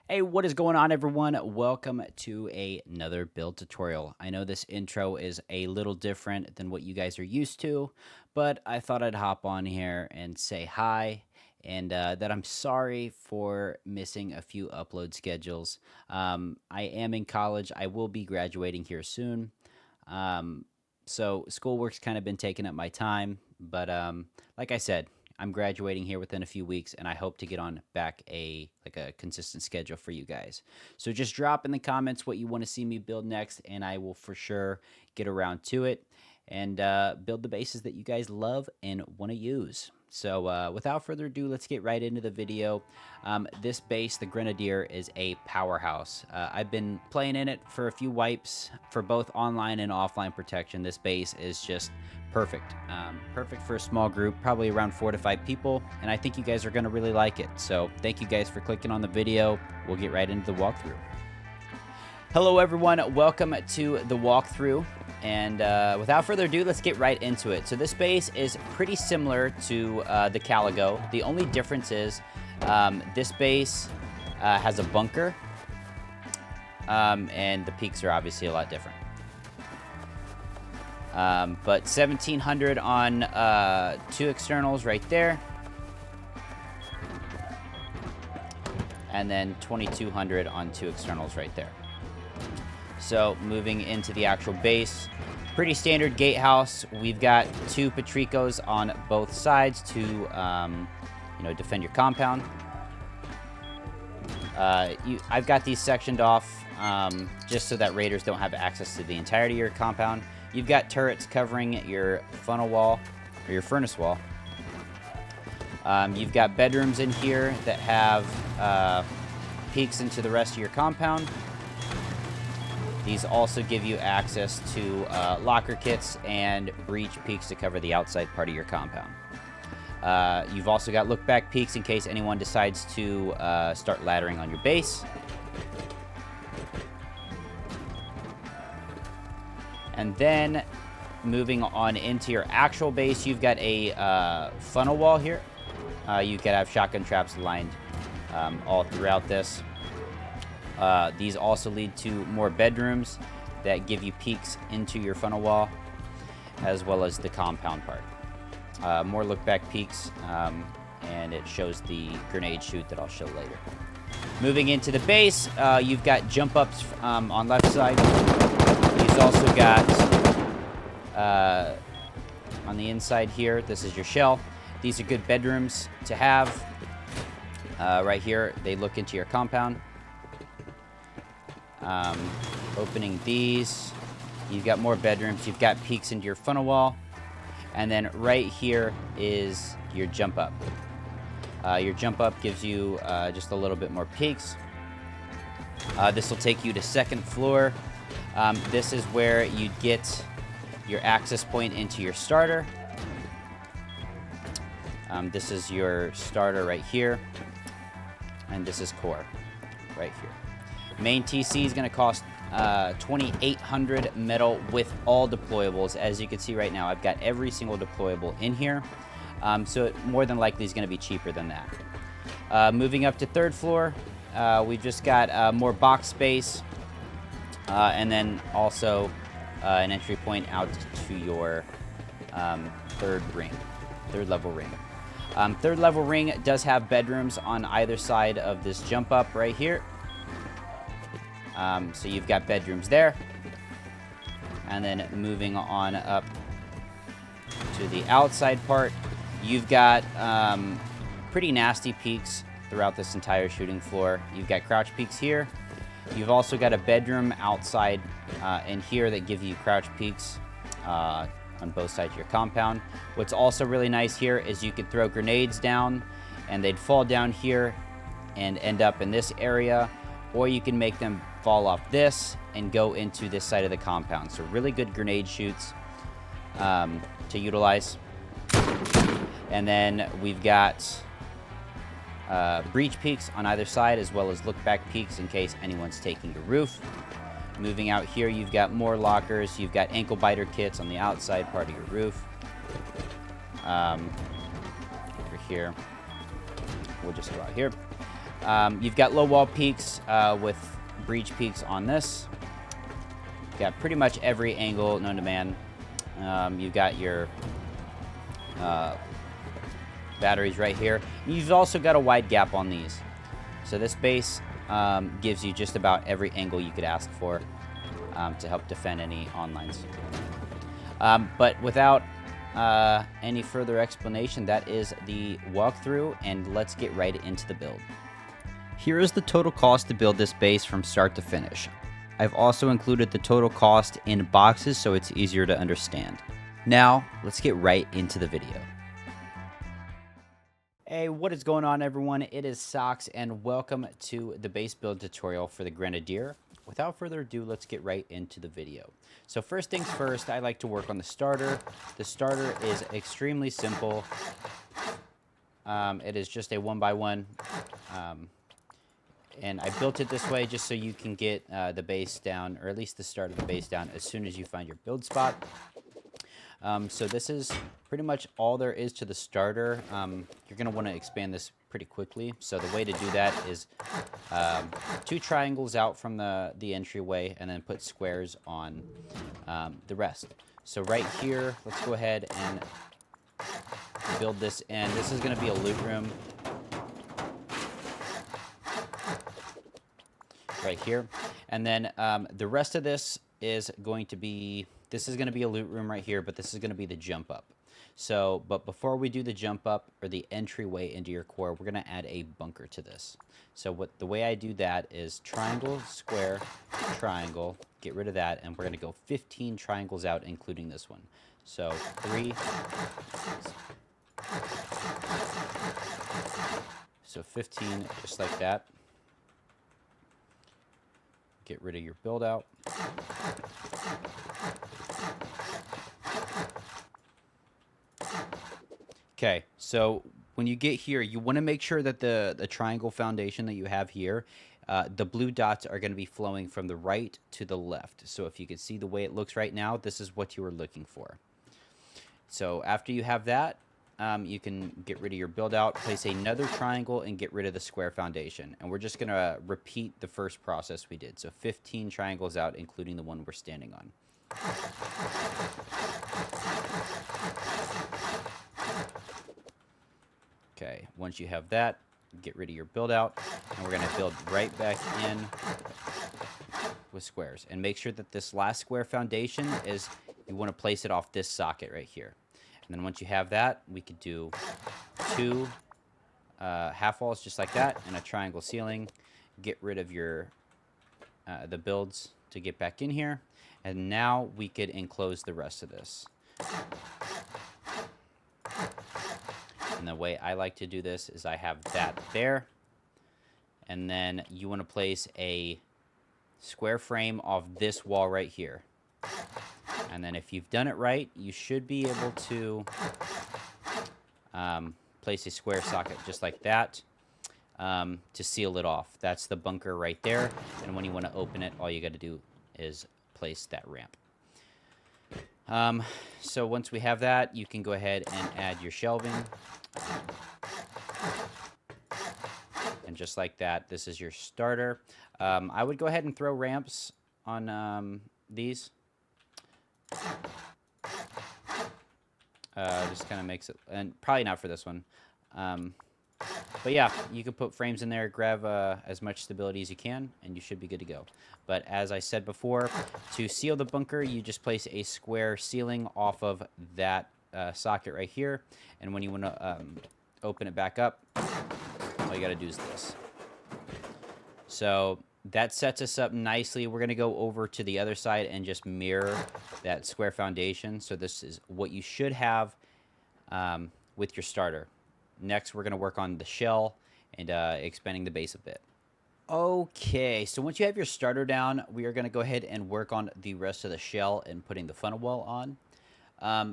Hey, what is going on, everyone? Welcome to another build tutorial. I know this intro is a little different than what you guys are used to, but I thought I'd hop on here and say hi and that I'm sorry for missing a few upload schedules. I am in college. I will be graduating here soon. So schoolwork's kind of been taking up my time, but like I said, I'm graduating here within a few weeks, and I hope to get on back a consistent schedule for you guys. So just drop in the comments what you want to see me build next, and I will for sure get around to it and build the bases that you guys love and want to use. So without further ado, let's get right into the video. This base, the Grenadier, is a powerhouse. I've been playing in it for a few wipes for both online and offline protection. This base is just perfect. Perfect for a small group, probably around 4 to 5 people, and I think you guys are going to really like it. So thank you guys for clicking on the video. We'll get right into the walkthrough. Hello everyone, welcome to the walkthrough, and without further ado, let's get right into it. So this base is pretty similar to the Caligo. The only difference is this base has a bunker, and the peaks are obviously a lot different. But 1700 on 2 externals right there, and then 2200 on 2 externals right there. So moving into the actual base, pretty standard gatehouse. We've got 2 Patricos on both sides to defend your compound. I've got these sectioned off just so that raiders don't have access to the entirety of your compound. You've got turrets covering your funnel wall or your furnace wall. You've got bedrooms in here that have peeks into the rest of your compound. These also give you access to locker kits and breach peaks to cover the outside part of your compound. You've also got look back peaks in case anyone decides to start laddering on your base. And then moving on into your actual base, you've got a funnel wall here. You could have shotgun traps lined all throughout this. These also lead to more bedrooms that give you peeks into your funnel wall, as well as the compound part. More look back peeks, and it shows the grenade chute that I'll show later. Moving into the base, you've got jump ups on left side. You've also got on the inside here, this is your shell. These are good bedrooms to have. Right here, they look into your compound. Opening these, you've got more bedrooms. You've got peeks into your funnel wall. And then right here is your jump up. Your jump up gives you just a little bit more peeks. This will take you to 2nd floor. This is where you get your access point into your starter. This is your starter right here. And this is core right here. Main TC is going to cost 2,800 metal with all deployables. As you can see right now, I've got every single deployable in here. So it more than likely is going to be cheaper than that. Moving up to 3rd floor, we've just got more box space. And then also an entry point out to your 3rd level ring. 3rd level ring does have bedrooms on either side of this jump up right here. So you've got bedrooms there. And then moving on up to the outside part, you've got pretty nasty peaks throughout this entire shooting floor. You've got crouch peaks here. You've also got a bedroom outside in here that give you crouch peaks on both sides of your compound. What's also really nice here is you could throw grenades down and they'd fall down here and end up in this area, or you can make them fall off this and go into this side of the compound. So really good grenade chutes to utilize. And then we've got breach peaks on either side, as well as look back peaks in case anyone's taking the roof. Moving out here, you've got more lockers. You've got ankle biter kits on the outside part of your roof. Over here, we'll just go out here. You've got low wall peaks with breach peaks on this. You've got pretty much every angle known to man. You've got your batteries right here. You've also got a wide gap on these. So this base gives you just about every angle you could ask for to help defend any onlines. But without any further explanation, that is the walkthrough, and let's get right into the build. Here is the total cost to build this base from start to finish. I've also included the total cost in boxes so it's easier to understand. Now, let's get right into the video. Hey, what is going on, everyone? It is Socks, and welcome to the base build tutorial for the Grenadier. Without further ado, let's get right into the video. So first things first, I like to work on the starter. The starter is extremely simple. It is just a 1x1. And I built it this way just so you can get the base down, or at least the start of the base down, as soon as you find your build spot. So this is pretty much all there is to the starter. You're going to want to expand this pretty quickly. So the way to do that is 2 triangles out from the entryway, and then put squares on the rest. So right here, let's go ahead and build this in. This is going to be a loot room. Right here, and then the rest of this is going to be, this is going to be a loot room right here, but this is going to be the jump up. So, but before we do the jump up or the entryway into your core, we're going to add a bunker to this. So the way I do that is triangle, square, triangle, get rid of that, and we're going to go 15 triangles out, including this one. So 3, so 15, just like that. Get rid of your build out. Okay, so when you get here, you want to make sure that the triangle foundation that you have here, the blue dots are going to be flowing from the right to the left. So if you can see the way it looks right now, this is what you were looking for. So after you have that, you can get rid of your build out, place another triangle, and get rid of the square foundation. And we're just going to repeat the first process we did. So 15 triangles out, including the one we're standing on. Okay, once you have that, get rid of your build out, and we're going to build right back in with squares. And make sure that this last square foundation is, you want to place it off this socket right here. And then once you have that, we could do 2 half walls just like that, and a triangle ceiling. Get rid of your the builds to get back in here. And now we could enclose the rest of this. And the way I like to do this is I have that there. And then you want to place a square frame off this wall right here. And then if you've done it right, you should be able to place a square socket just like that to seal it off. That's the bunker right there. And when you want to open it, all you got to do is place that ramp. So once we have that, you can go ahead and add your shelving. And just like that, this is your starter. I would go ahead and throw ramps on these. Just kind of makes it, and probably not for this one. But yeah, you can put frames in there, grab as much stability as you can, and you should be good to go. But as I said before, to seal the bunker, you just place a square ceiling off of that socket right here. And when you want to open it back up, all you got to do is this. So that sets us up nicely. We're going to go over to the other side and just mirror that square foundation. So this is what you should have with your starter. Next, we're going to work on the shell and expanding the base a bit. Okay, so once you have your starter down, we are going to go ahead and work on the rest of the shell and putting the funnel well on.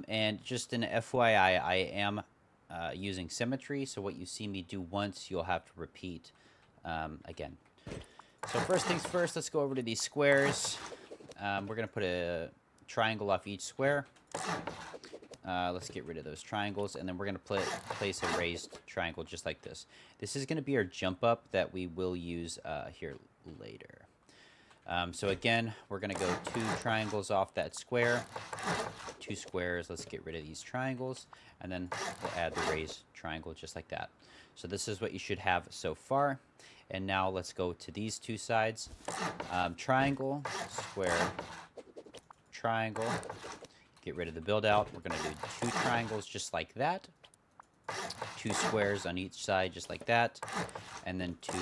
And just an FYI, I am using symmetry, so what you see me do once, you'll have to repeat again. So first things first, let's go over to these squares. We're going to put a triangle off each square. let's get rid of those triangles, and then we're going to place a raised triangle just like this. This is going to be our jump up that we will use here later. So again, we're going to go 2 triangles off that square, 2 squares. Let's get rid of these triangles, and then we'll add the raised triangle just like that. So this is what you should have so far. And now let's go to these 2 sides. Triangle, square, triangle. Get rid of the build out. We're going to do 2 triangles just like that. 2 squares on each side just like that. And then 2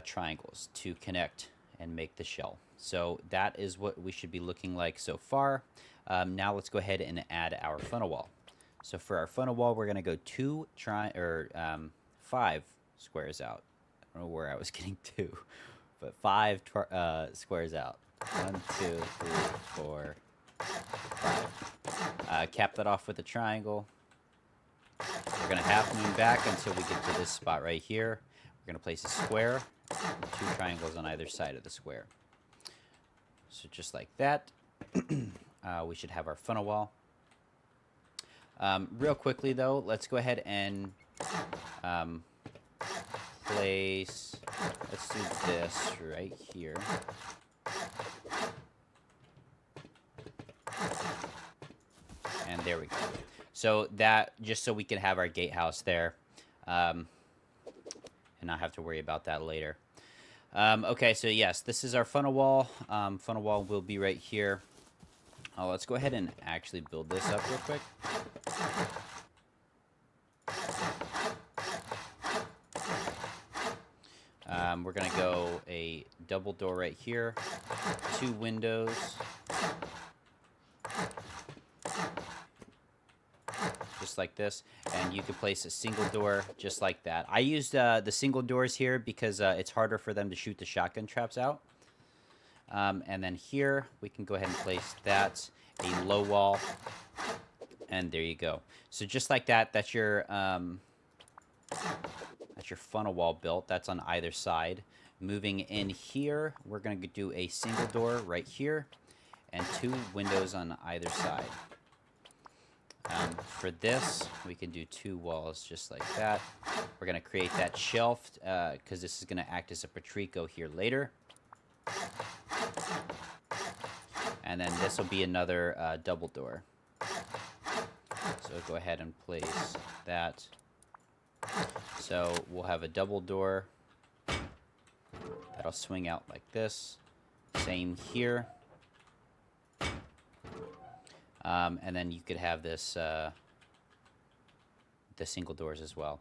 triangles to connect and make the shell. So that is what we should be looking like so far. Now let's go ahead and add our funnel wall. So for our funnel wall, we're going to go 5 squares out. I don't know where I was getting 2, but 5 squares out. 1, 2, 3, 4, 5. Cap that off with a triangle. We're going to half moon back until we get to this spot right here. We're going to place a square, 2 triangles on either side of the square. So just like that, we should have our funnel wall. Real quickly though, let's go ahead and let's do this right here. And there we go. So that, just so we can have our gatehouse there, and not have to worry about that later. Okay, so yes, this is our funnel wall. Funnel wall will be right here. Let's go ahead and actually build this up real quick. We're going to go a double door right here, 2 windows, just like this, and you can place a single door just like that. I used the single doors here because it's harder for them to shoot the shotgun traps out. And then here we can go ahead and place that, a low wall, and there you go. So just like that, that's your funnel wall built. That's on either side. Moving in here, we're going to do a single door right here and 2 windows on either side. For this, we can do 2 walls just like that. We're going to create that shelf because this is going to act as a patrico here later. And then this will be another double door. So go ahead and place that. So we'll have a double door that'll swing out like this. Same here. And then you could have this the single doors as well.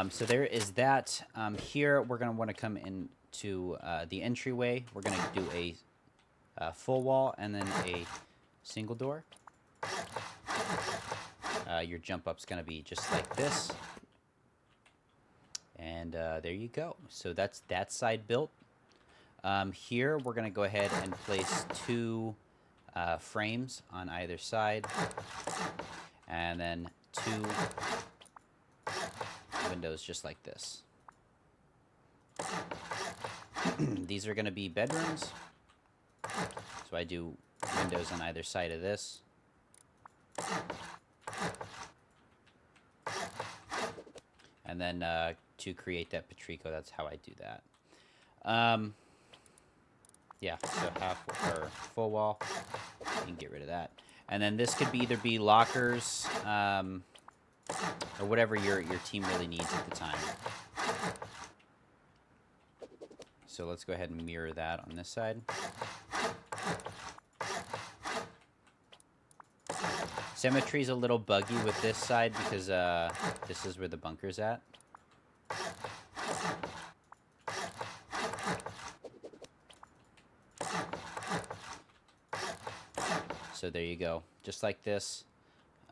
So there is that. Here we're going to want to come into the entryway. We're going to do a full wall and then a single door. Your jump up's going to be just like this. And there you go. So that's that side built. Here we're going to go ahead and place 2 frames on either side, and then 2 windows just like this. These are going to be bedrooms, so I do windows on either side of this. And then to create that patrico, that's how I do that. Yeah, so half or full wall, you can get rid of that. And then this could either be lockers or whatever your team really needs at the time. So let's go ahead and mirror that on this side. Symmetry's a little buggy with this side because this is where the bunker's at. So there you go, just like this.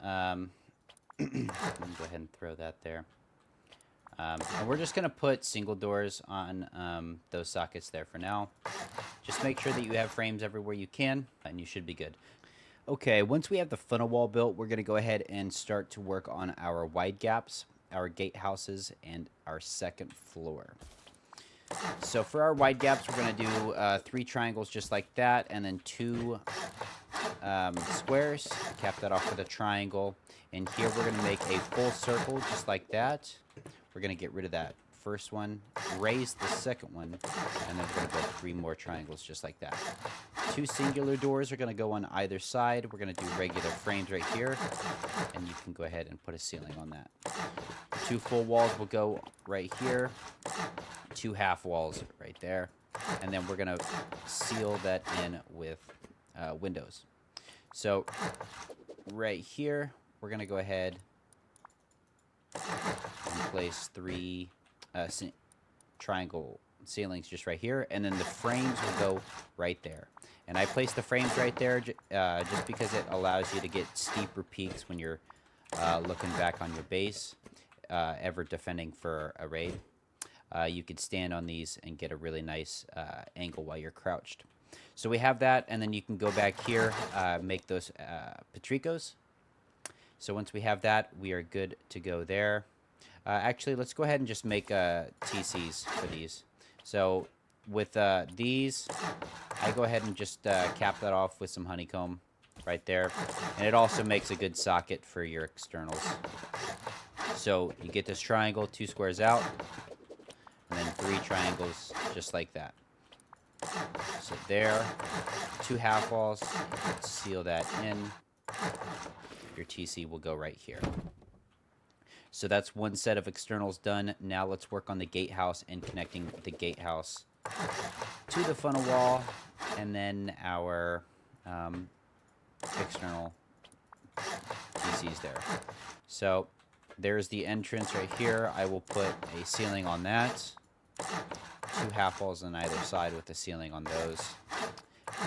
Let me go ahead and throw that there. And we're just going to put single doors on those sockets there for now. Just make sure that you have frames everywhere you can, and you should be good. Okay, once we have the funnel wall built, we're going to go ahead and start to work on our wide gaps, our gatehouses, and our second floor. So for our wide gaps, we're going to do 3 triangles just like that, and then 2 squares, cap that off with a triangle, and here we're going to make a full circle just like that. We're going to get rid of that first one, raise the second one, and then we're going to build 3 more triangles just like that. 2 singular doors are going to go on either side. We're going to do regular frames right here, and you can go ahead and put a ceiling on that. 2 full walls will go right here, 2 half walls right there, and then we're going to seal that in with windows. So right here, we're going to go ahead and place 3 triangle ceilings just right here, and then the frames will go right there. And I placed the frames right there just because it allows you to get steeper peaks when you're looking back on your base, ever defending for a raid. You could stand on these and get a really nice angle while you're crouched. So we have that, and then you can go back here, make those patricos. So once we have that, we are good to go there. Actually, let's go ahead and just make TCs for these. So with these, I go ahead and just cap that off with some honeycomb right there. And it also makes a good socket for your externals. So you get this triangle, 2 squares out, and then 3 triangles just like that. So there, 2 half walls, seal that in. Your TC will go right here. So that's one set of externals done. Now let's work on the gatehouse and connecting the gatehouse to the funnel wall, and then our external TCs there. So there's the entrance right here. I will put a ceiling on that. 2 half walls on either side with the ceiling on those.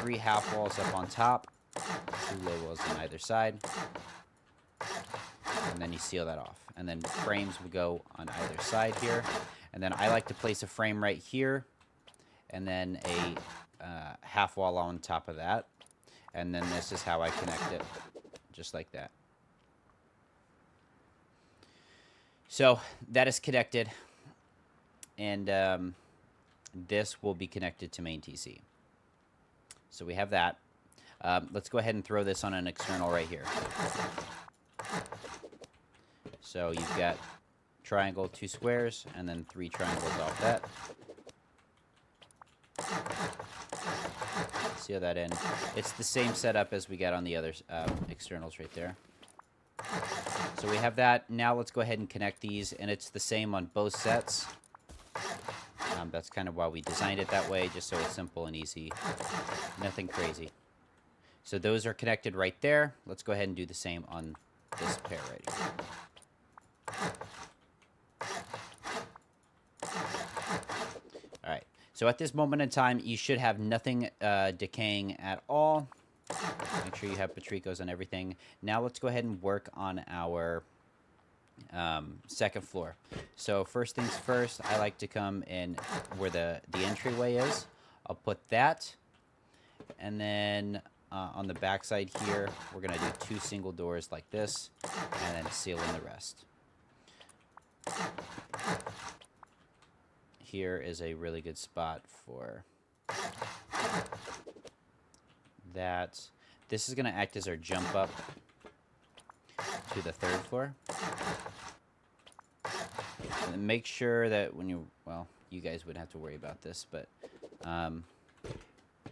3 half walls up on top. 2 low walls on either side. And then you seal that off. And then frames will go on either side here. And then I like to place a frame right here, and then a half wall on top of that. And then this is how I connect it, just like that. So that is connected, and this will be connected to main TC. So we have that. Let's go ahead and throw this on an external right here. So you've got triangle, 2 squares, and then 3 triangles off that. Seal that in. It's the same setup as we got on the other externals right there. So we have that. Now let's go ahead and connect these, and it's the same on both sets. That's kind of why we designed it that way, just so it's simple and easy. Nothing crazy. So those are connected right there. Let's go ahead and do the same on this pair right here. Alright, so at this moment in time, you should have nothing decaying at all. Make sure you have patricos and everything. Now let's go ahead and work on our second floor. So first things first, I like to come in where the entryway is. I'll put that, and then on the back side here, we're going to do 2 single doors like this, and then seal in the rest. Here is a really good spot for that. This is going to act as our jump up to the 3rd floor. And make sure that when you, well, you guys wouldn't have to worry about this, but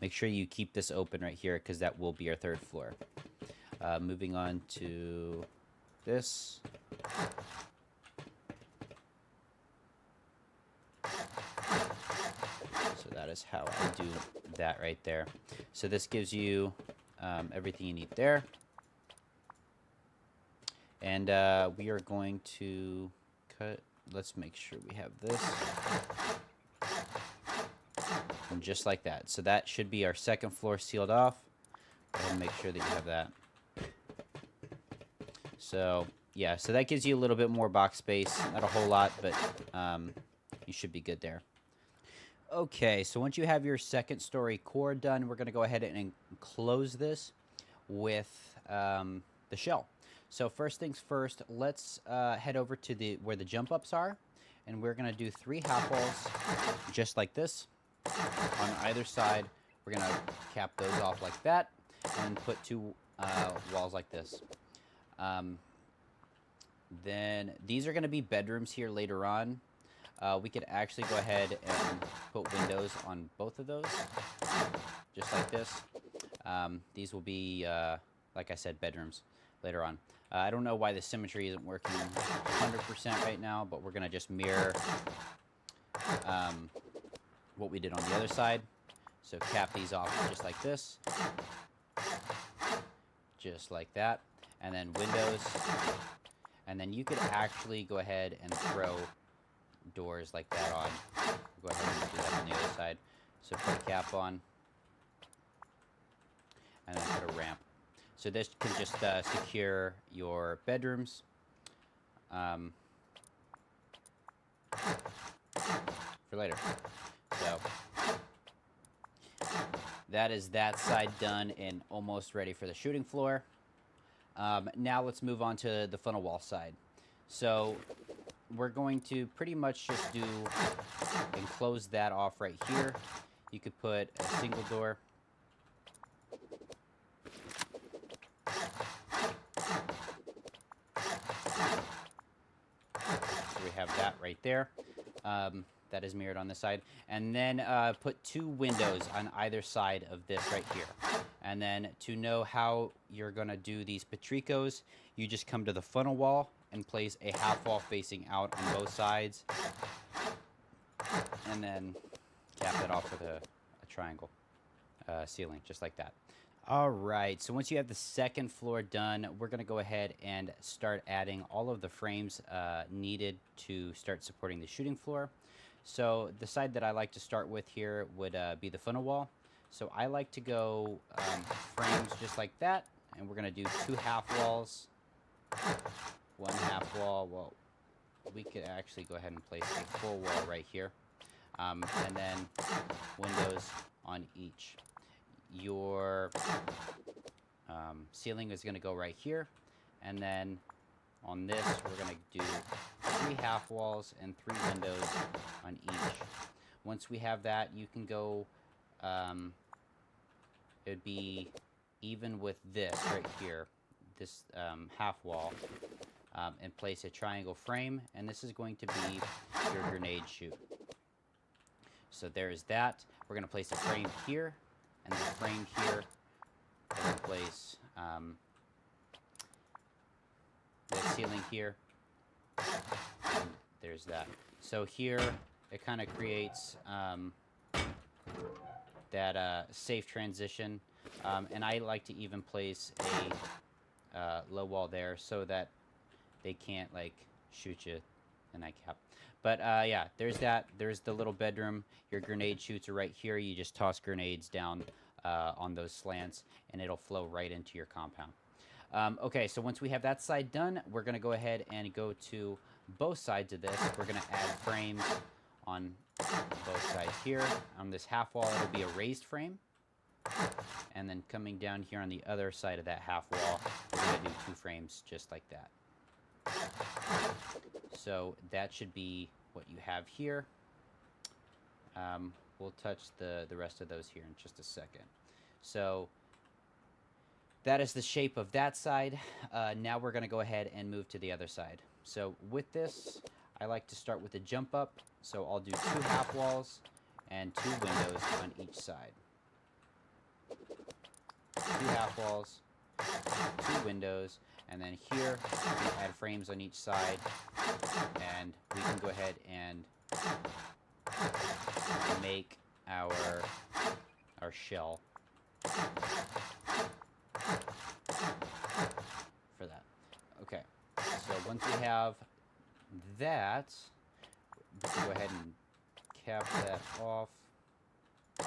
make sure you keep this open right here, because that will be our 3rd floor. Moving on to this. So that is how I do that right there. So this gives you everything you need there. And we are going to cut, let's make sure we have this. And just like that. So that should be our 2nd floor sealed off. Go ahead and make sure that you have that. So yeah, so that gives you a little bit more box space. Not a whole lot, but you should be good there. Okay, so once you have your 2nd story core done, we're going to go ahead and enclose this with the shell. So first things first, let's head over to where the jump ups are, and we're going to do 3 half walls just like this on either side. We're going to cap those off like that. and put two walls like this. Then these are going to be bedrooms here later on. We could actually go ahead and put windows on both of those, just like this. These will be, like I said, bedrooms later on. I don't know why the symmetry isn't working 100% right now, but we're going to just mirror what we did on the other side. So cap these off just like this, just like that, and then windows. And then you could actually go ahead and throw doors like that on. Go ahead and do that on the other side. So put a cap on, and then put a ramp. So this can just secure your bedrooms. For later. So that is that side done and almost ready for the shooting floor. Now let's move on to the funnel wall side. So we're going to pretty much just do and close that off right here. You could put a single door. So we have that right there. That is mirrored on this side. And then put two windows on either side of this right here. And then to know how you're going to do these patricos, you just come to the funnel wall and place a half wall facing out on both sides. And then cap it off with a triangle ceiling, just like that. All right, so once you have the second floor done, we're going to go ahead and start adding all of the frames needed to start supporting the shooting floor. So the side that I like to start with here would be the funnel wall. So I like to go frames just like that, and we're going to do two half walls, one half wall. Well, we could actually go ahead and place a full wall right here, and then windows on each. Your ceiling is going to go right here, and then on this we're going to do 3 half walls and 3 windows on each. Once we have that, you can go it would be even with this right here, this half wall, and place a triangle frame, and this is going to be your grenade chute. So there's that. We're going to place a frame here, and then a frame here. We're going to place the ceiling here, and there's that. So here it kind of creates that safe transition, and I like to even place a low wall there so that they can't like shoot you in that cap. But yeah, there's that. There's the little bedroom. Your grenade chutes are right here. You just toss grenades down on those slants, and it'll flow right into your compound. Okay, so once we have that side done, we're going to go ahead and go to both sides of this. We're going to add frames on both sides here. On this half wall, it'll be a raised frame. And then coming down here on the other side of that half wall, we're going to do 2 frames just like that. So that should be what you have here. We'll touch the rest of those here in just a second. So that is the shape of that side. Now we're going to go ahead and move to the other side. So with this, I like to start with a jump up. So I'll do 2 half walls and 2 windows on each side. 2 half walls, 2 windows, and then here we can add frames on each side, and we can go ahead and make our shell for that. Okay, so once we have that, we can go ahead and cap that off. I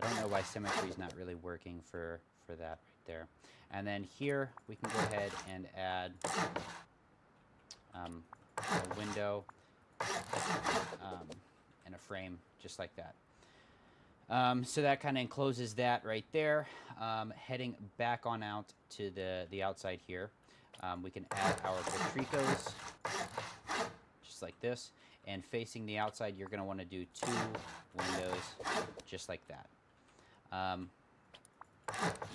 don't know why symmetry is not really working for that right there. And then here we can go ahead and add a window and a frame just like that. So that kind of encloses that right there. Heading back on out to the outside here, we can add our patricos just like this. And facing the outside, you're going to want to do 2 windows just like that.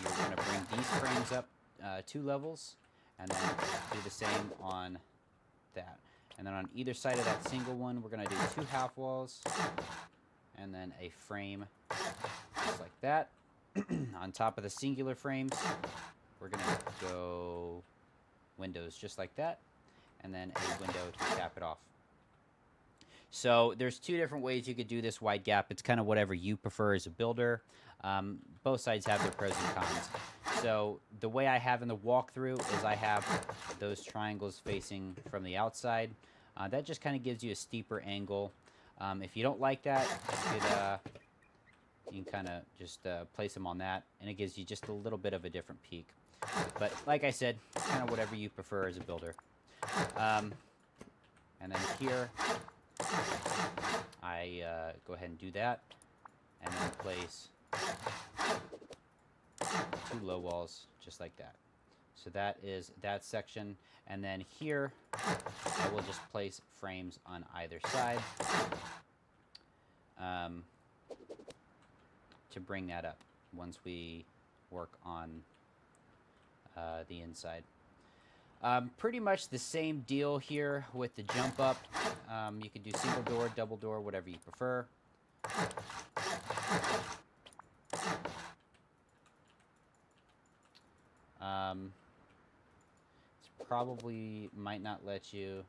you're going to bring these frames up 2 levels, and then do the same on that. And then on either side of that single one, we're going to do 2 half walls, and then a frame just like that. On top of the singular frames, we're going to go windows just like that, and then a window to cap it off. So there's 2 different ways you could do this wide gap. It's kind of whatever you prefer as a builder. Both sides have their pros and cons. So the way I have in the walkthrough is I have those triangles facing from the outside. That just kind of gives you a steeper angle. If you don't like that, you can kind of just place them on that, and it gives you just a little bit of a different peak. But like I said, kind of whatever you prefer as a builder. And then here, I go ahead and do that, and then place 2 low walls just like that. So that is that section, and then here I will just place frames on either side to bring that up once we work on the inside. Pretty much the same deal here with the jump up. You can do single door, double door, whatever you prefer. It's probably might not let you.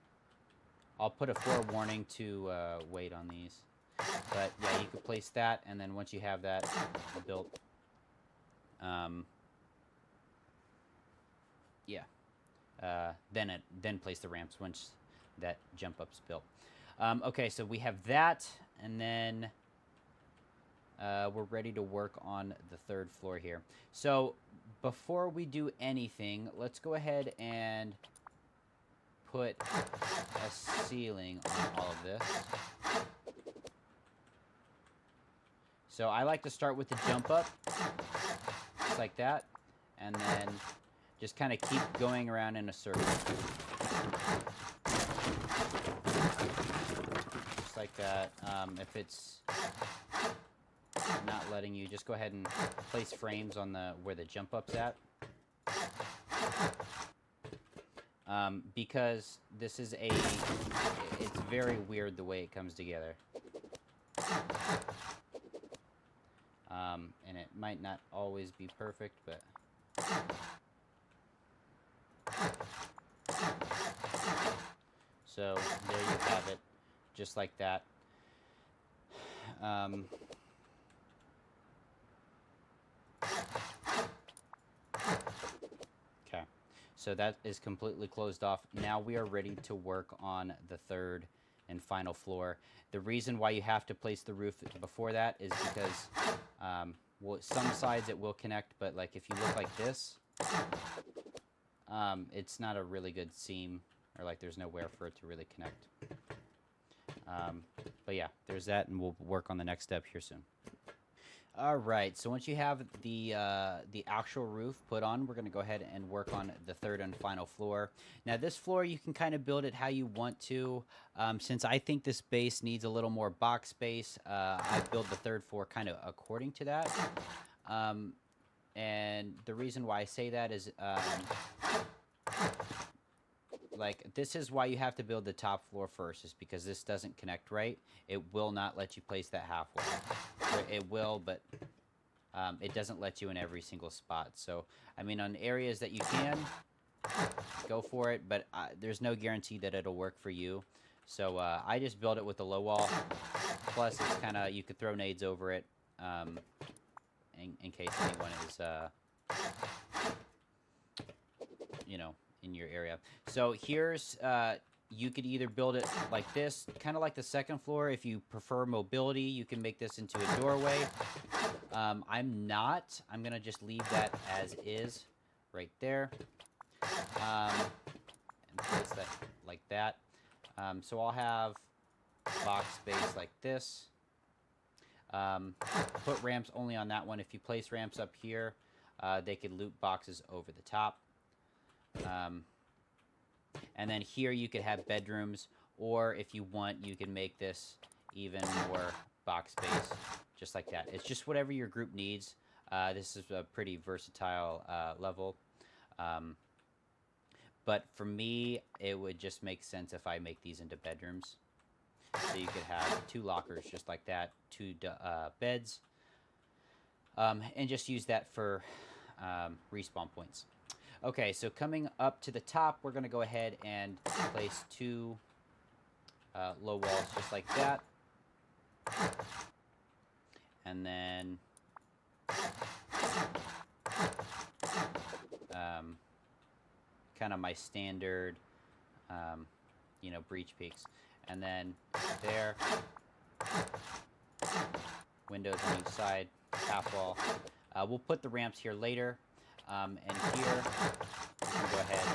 I'll put a forewarning to wait on these. But yeah, you could place that, and then once you have that built, then place the ramps once that jump up's built. Okay, so we have that, and then we're ready to work on the 3rd floor here. So before we do anything, let's go ahead and put a ceiling on all of this. So I like to start with the jump up, just like that, and then just kind of keep going around in a circle. Just like that. If it's not letting you, just go ahead and place frames on where the jump up's at. Because this is it's very weird the way it comes together. And it might not always be perfect, but so there you have it, just like that. Okay, so that is completely closed off. Now we are ready to work on the 3rd and final floor. The reason why you have to place the roof before that is because well, some sides it will connect, but like if you look like this, it's not a really good seam, or like there's nowhere for it to really connect. But yeah, there's that, and we'll work on the next step here soon. All right, so once you have the actual roof put on, we're going to go ahead and work on the 3rd and final floor. Now, this floor, you can kind of build it how you want to. Since I think this base needs a little more box space, I build the 3rd floor kind of according to that. And the reason why I say that is, like, this is why you have to build the top floor first, is because this doesn't connect right. It will not let you place that half wall. It will, but it doesn't let you in every single spot. So, I mean, on areas that you can, go for it, but there's no guarantee that it'll work for you. So I just built it with a low wall. Plus, it's kind of, you could throw nades over it in case anyone is, you know, in your area. So here's, you could either build it like this, kind of like the 2nd floor. If you prefer mobility, you can make this into a doorway. I'm not. I'm going to just leave that as is right there. And place that like that. So I'll have box space like this. Put ramps only on that one. If you place ramps up here, they could loop boxes over the top. And then here you could have bedrooms, or if you want, you can make this even more box space, just like that. It's just whatever your group needs. This is a pretty versatile level. Um, but for me, it would just make sense if I make these into bedrooms. So you could have 2 lockers just like that, 2 beds, and just use that for respawn points. Okay, so coming up to the top, we're going to go ahead and place 2 low walls just like that. And then kind of my standard, breach peaks. And then there, windows on each side, half wall. We'll put the ramps here later. And here, we can go ahead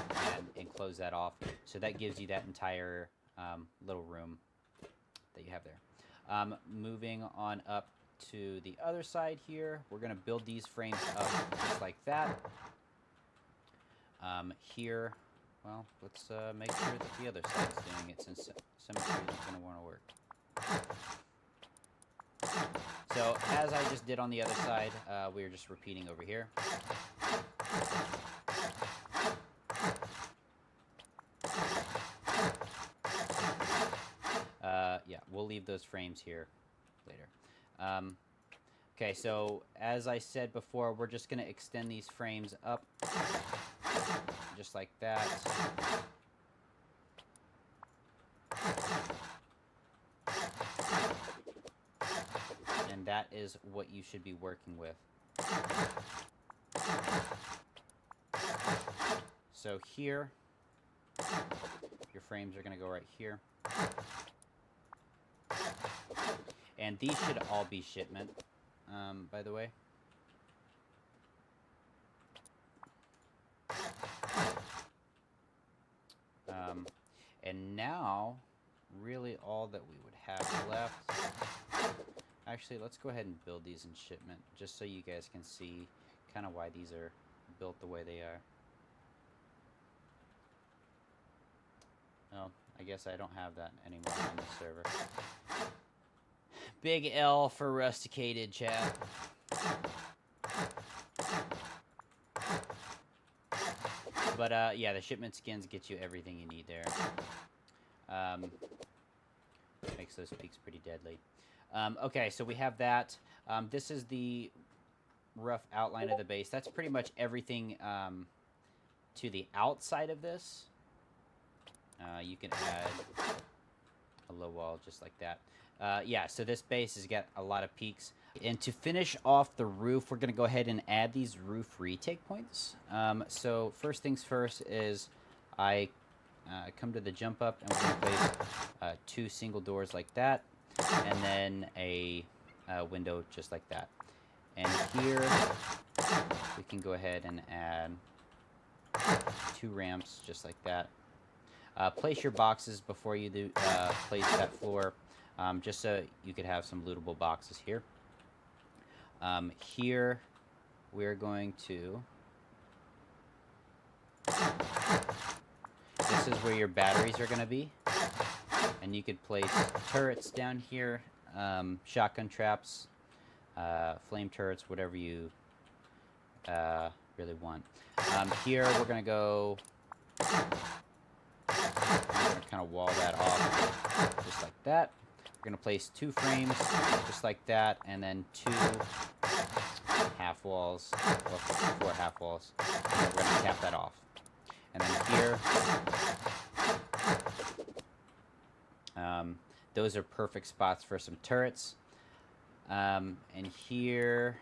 and close that off. So that gives you that entire little room that you have there. Moving on up to the other side here, we're going to build these frames up just like that. Here, well, let's make sure that the other side is doing it, since symmetry isn't going to want to work. So as I just did on the other side, we're just repeating over here. Yeah, we'll leave those frames here later. Okay, so as I said before, we're just going to extend these frames up just like that. And that is what you should be working with. So here, your frames are going to go right here. And these should all be shipment, by the way. And now, really all that we would have left... Actually, let's go ahead and build these in shipment, just so you guys can see kind of why these are built the way they are. Oh, I guess I don't have that anymore on the server. Big L for Rusticated, chat. But, yeah, the shipment skins get you everything you need there. Makes those peaks pretty deadly. Okay, so we have that. This is the rough outline of the base. That's pretty much everything to the outside of this. You can add a low wall just like that. Yeah, so this base has got a lot of peaks. And to finish off the roof, we're going to go ahead and add these roof retake points. So first things first is I come to the jump up, and we're going to place 2 single doors like that, and then a window just like that. And here we can go ahead and add 2 ramps just like that. Place your boxes before you do place that floor, just so you could have some lootable boxes here. Here we're going to... This is where your batteries are going to be. And you could place turrets down here, shotgun traps, flame turrets, whatever you really want. Here we're going to go... I'm going to kind of wall that off just like that. We're going to place 2 frames just like that, and then 2 half walls, or 4 half walls. And we're going to cap that off. And then here, those are perfect spots for some turrets. And here...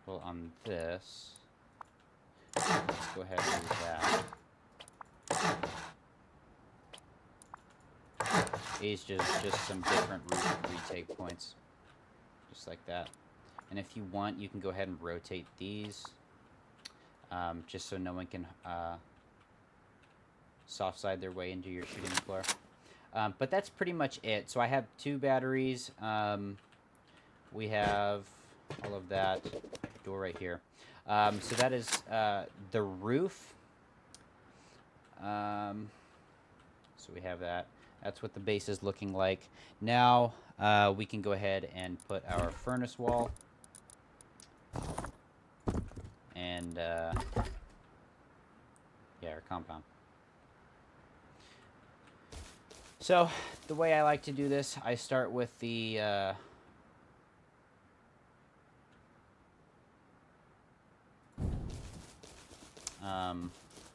Well, on this, let's go ahead and do that. These just some different retake points, just like that. And if you want, you can go ahead and rotate these, just so no one can soft side their way into your shooting floor. But that's pretty much it. So I have 2 batteries. We have all of that. Door right here. So that is the roof. So we have that. That's what the base is looking like. Now we can go ahead and put our furnace wall. And yeah, our compound. So the way I like to do this, I start with the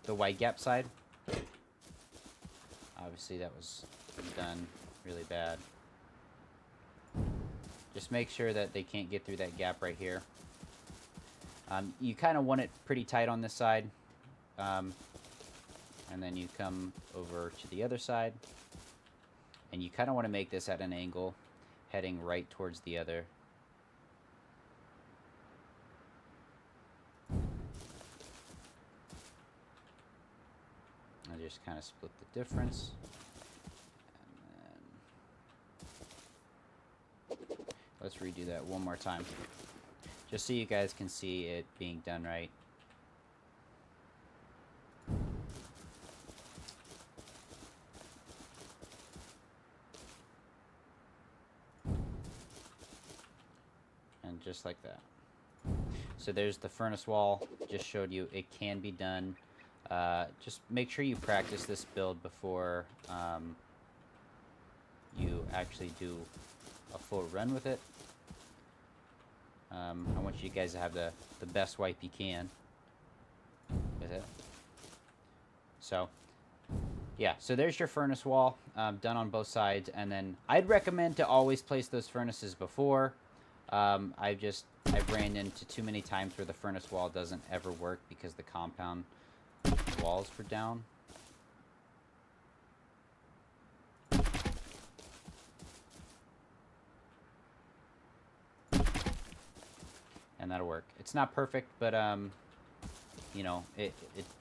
wide gap side. Obviously that was done really bad. Just make sure that they can't get through that gap right here. You kind of want it pretty tight on this side. And then you come over to the other side. And you kind of want to make this at an angle, heading right towards the other. I just kind of split the difference. And then let's redo that one more time, just so you guys can see it being done right. And just like that. So there's the furnace wall. Just showed you it can be done. Just make sure you practice this build before you actually do a full run with it. I want you guys to have the best wipe you can with it. So yeah, so there's your furnace wall done on both sides. And then I'd recommend to always place those furnaces before. I've ran into too many times where the furnace wall doesn't ever work because the compound walls were down. And that'll work. It's not perfect, but you know, it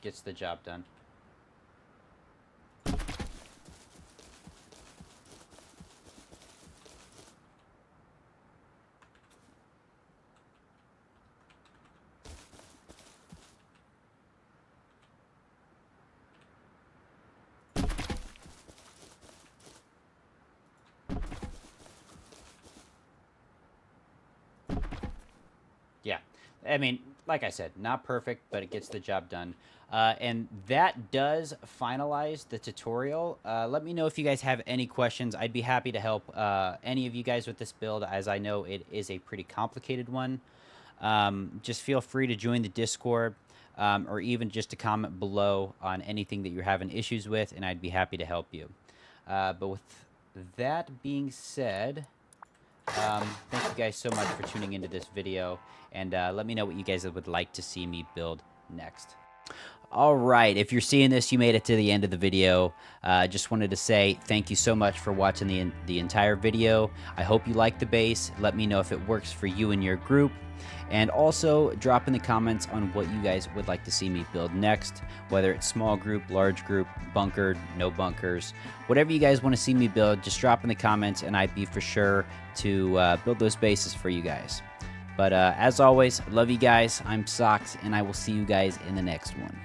gets the job done. Yeah, I mean, like I said, not perfect, but it gets the job done. And that does finalize the tutorial. Let me know if you guys have any questions. I'd be happy to help any of you guys with this build, as I know it is a pretty complicated one. Just feel free to join the Discord, or even just to comment below on anything that you're having issues with, and I'd be happy to help you. But with that being said, thank you guys so much for tuning into this video, and let me know what you guys would like to see me build next. All right, if you're seeing this, you made it to the end of the video. Just wanted to say thank you so much for watching the entire video. I hope you like the base. Let me know if it works for you and your group. And also drop in the comments on what you guys would like to see me build next, whether it's small group, large group, bunkered, no bunkers, whatever you guys want to see me build, just drop in the comments and I'd be for sure to build those bases for you guys. But as always, love you guys. I'm Socks, and I will see you guys in the next one.